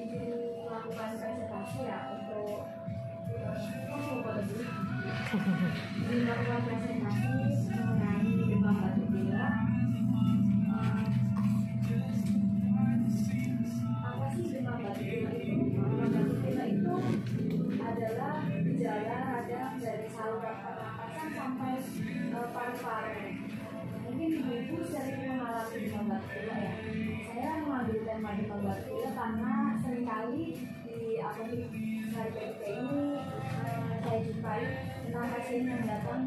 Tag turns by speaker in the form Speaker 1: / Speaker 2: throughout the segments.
Speaker 1: dilakukan presentasi ya untuk dilakukan presentasi mengenai demam batuk pilek. Apa sih demam batuk pilek itu? Demam batuk pilek itu adalah gejala radang dari saluran pernapasan sampai paru-paru. Mungkin ibu-ibu sering mengalami demam batuk pilek ya. Saya mengambil tema demam batuk pilek karena seringkali di apotek SariMedika ini saya jumpai tentang pasien yang datang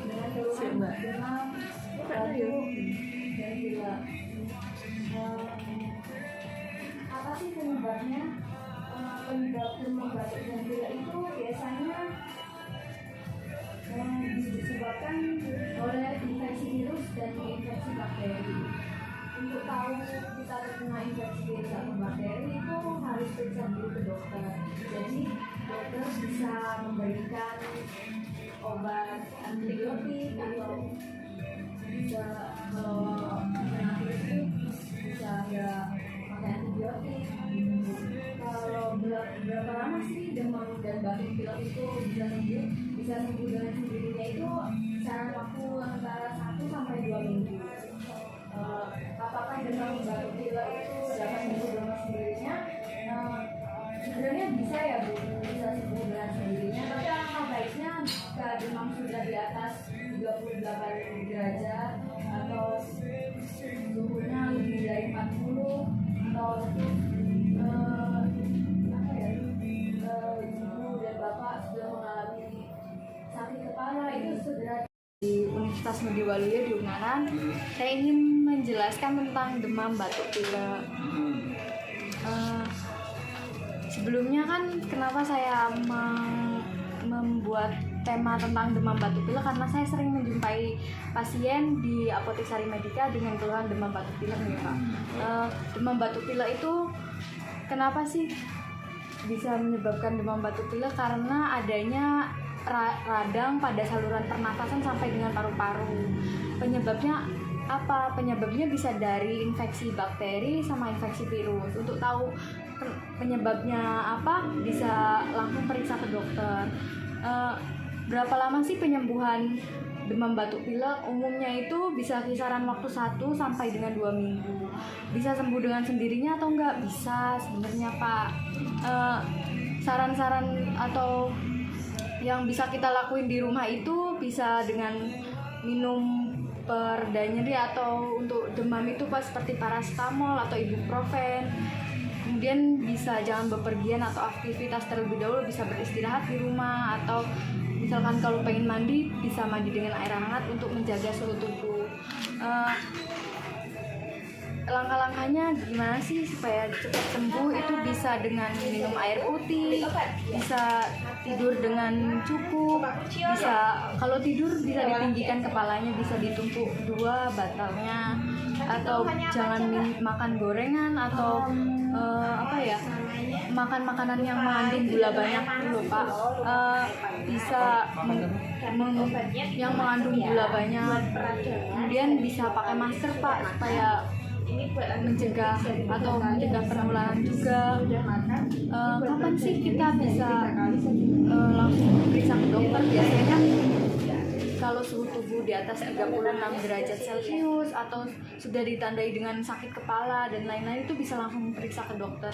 Speaker 1: dengan keluhan demam batuk dan pilek. Apa sih penyebabnya? Penyebab demam batuk dan pilek itu biasanya disebabkan oleh infeksi virus dan infeksi bakteri. Untuk tahu kita terkena infeksi virus atau bakteri itu harus periksa dulu ke dokter. Jadi dokter bisa memberikan obat antibiotik atau bisa kalau kena virus bisa ya pakai antibiotik. Kalau berapa lama sih demam dan batuk pilek itu bisa sembuh? Bisa sembuh dengan sendirinya itu saran waktu antara 1 sampai 2 minggu. Apakah demam batuk pilek itu dapat sembuh dengan sendirinya? Sebenarnya bisa ya Bu, bisa sembuh dengan sendirinya. Tapi alangkah baiknya jika demam sudah di atas 38 derajat atau suhunya lebih dari 40 atau ibu dan bapak sudah mengalami sakit kepala itu segera. Di Universitas Ngudi Waluyo di Ungaran, saya ingin menjelaskan tentang demam batuk pilek. Sebelumnya kan kenapa saya membuat tema tentang demam batuk pilek, karena saya sering menjumpai pasien di apotek SariMedika dengan keluhan demam batuk pilek nih Pak. Demam batuk pilek itu kenapa sih bisa menyebabkan demam batuk pilek? Karena adanya radang pada saluran pernafasan sampai dengan paru-paru. Penyebabnya apa? Penyebabnya bisa dari infeksi bakteri sama infeksi virus. Untuk tahu penyebabnya apa, bisa langsung periksa ke dokter. Berapa lama sih penyembuhan demam batuk pilek? Umumnya itu bisa kisaran waktu 1 sampai dengan 2 minggu. Bisa sembuh dengan sendirinya atau enggak? Bisa sebenarnya Pak. Saran-saran atau yang bisa kita lakuin di rumah itu bisa dengan minum pereda nyeri atau untuk demam itu Pak, seperti paracetamol atau ibuprofen. Kemudian bisa jangan bepergian atau aktivitas terlebih dahulu, bisa beristirahat di rumah, atau misalkan kalau pengen mandi bisa mandi dengan air hangat untuk menjaga suhu tubuh. Langkah-langkahnya gimana sih supaya cepat sembuh? Itu bisa dengan minum air putih, bisa tidur dengan cukup, bisa kalau tidur bisa ditinggikan kepalanya, bisa ditumpuk 2 bantalnya, atau jangan makan gorengan atau makan makanan yang mengandung gula banyak dulu Pak. Bisa yang mengandung gula banyak. Kemudian bisa pakai masker Pak, supaya mencegah penularan juga. Kapan sih kita bisa langsung periksa ke dokter? Biasanya kalau suhu tubuh di atas 36 derajat Celcius atau sudah ditandai dengan sakit kepala dan lain-lain, itu bisa langsung periksa ke dokter.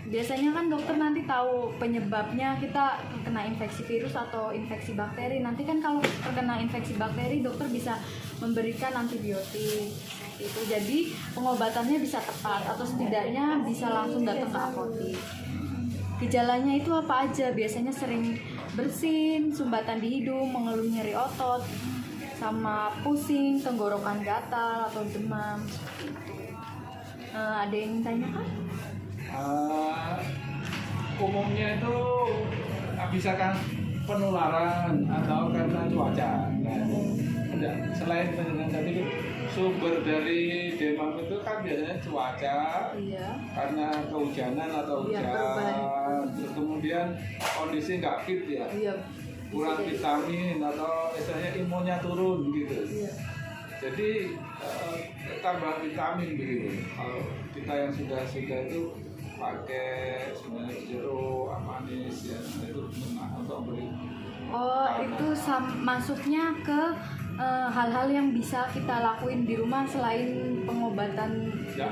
Speaker 1: Biasanya kan dokter nanti tahu penyebabnya, kita terkena infeksi virus atau infeksi bakteri. Nanti kan kalau terkena infeksi bakteri, dokter bisa memberikan antibiotik itu. Jadi pengobatannya bisa tepat, atau setidaknya bisa langsung datang ke apotek. Gejalanya itu apa aja? Biasanya sering bersin, sumbatan di hidung, mengeluh nyeri otot, sama pusing, tenggorokan gatal atau demam. Ada yang tanyakan?
Speaker 2: Umumnya itu bisa kan penularan atau karena cuaca. Nah, selain dengan tadi sumber dari demam itu kan biasanya cuaca,
Speaker 1: iya,
Speaker 2: karena kehujanan atau hujan, kemudian kondisi nggak fit ya,
Speaker 1: iya,
Speaker 2: kurang vitamin atau istilahnya imunnya turun gitu.
Speaker 1: Iya.
Speaker 2: Jadi tambah vitamin begitu. Kalau kita yang sudah itu pakai sebenarnya jeruk, manis ya itu untuk beri.
Speaker 1: Oh, itu masuknya ke hal-hal yang bisa kita lakuin di rumah selain pengobatan.
Speaker 2: Ya,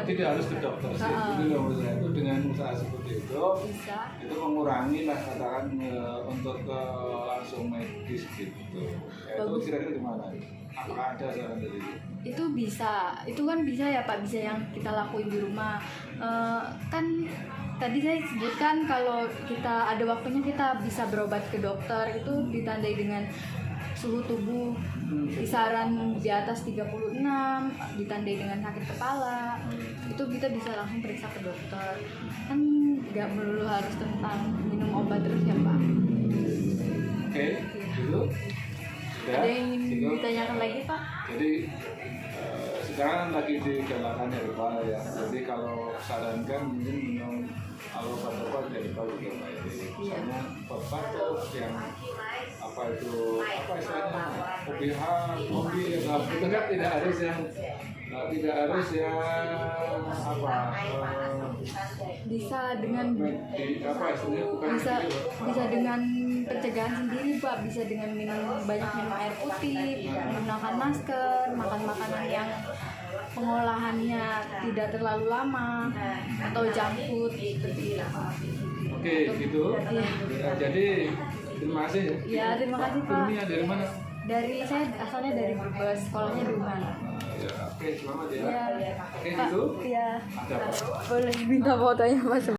Speaker 2: tidak harus ke dokter sih. Jadi loh, itu dengan usaha seperti itu
Speaker 1: Bisa.
Speaker 2: itu mengurangi lah katakan untuk ke langsung medis gitu. Ya, itu kira-kira gimana? Apakah ada saran dari
Speaker 1: Itu bisa, itu kan bisa ya Pak, bisa yang kita lakuin di rumah. Kan tadi saya sebutkan kalau kita ada waktunya kita bisa berobat ke dokter, itu ditandai dengan suhu tubuh kisaran di atas 36, ditandai dengan sakit kepala, itu kita bisa langsung periksa ke dokter. Kan nggak melulu harus tentang minum obat terus ya Pak.
Speaker 2: Oke, gitu. Sudah.
Speaker 1: Ada yang ingin
Speaker 2: Gitu.
Speaker 1: ditanyakan lagi Pak?
Speaker 2: Jadi sekarang lagi digalakan herbal ya. Jadi kalau sarankan mungkin minum kalau obat-obat herbal juga baik. Misalnya obat batuk yang apa istilahnya OBH, OB, itu kan tidak harus yang
Speaker 1: Bisa dengan
Speaker 2: istilahnya bukan
Speaker 1: bisa
Speaker 2: gitu.
Speaker 1: bisa dengan pencegahan sendiri Pak, bisa dengan banyak minum air putih, menggunakan masker, makan makanan yang pengolahannya tidak terlalu lama atau junk food seperti itu Pak.
Speaker 2: Oke, gitu.
Speaker 1: Iya.
Speaker 2: Jadi terima kasih ya.
Speaker 1: Ya, terima kasih Pak.
Speaker 2: Ilmunya dari mana?
Speaker 1: Saya asalnya dari Brebes, sekolahnya di Unhan.
Speaker 2: Ya, oke, selamat ya.
Speaker 1: Ya,
Speaker 2: Oke,
Speaker 1: Pak.
Speaker 2: gitu.
Speaker 1: Iya.
Speaker 2: Ada apa?
Speaker 1: Boleh minta fotonya Pak?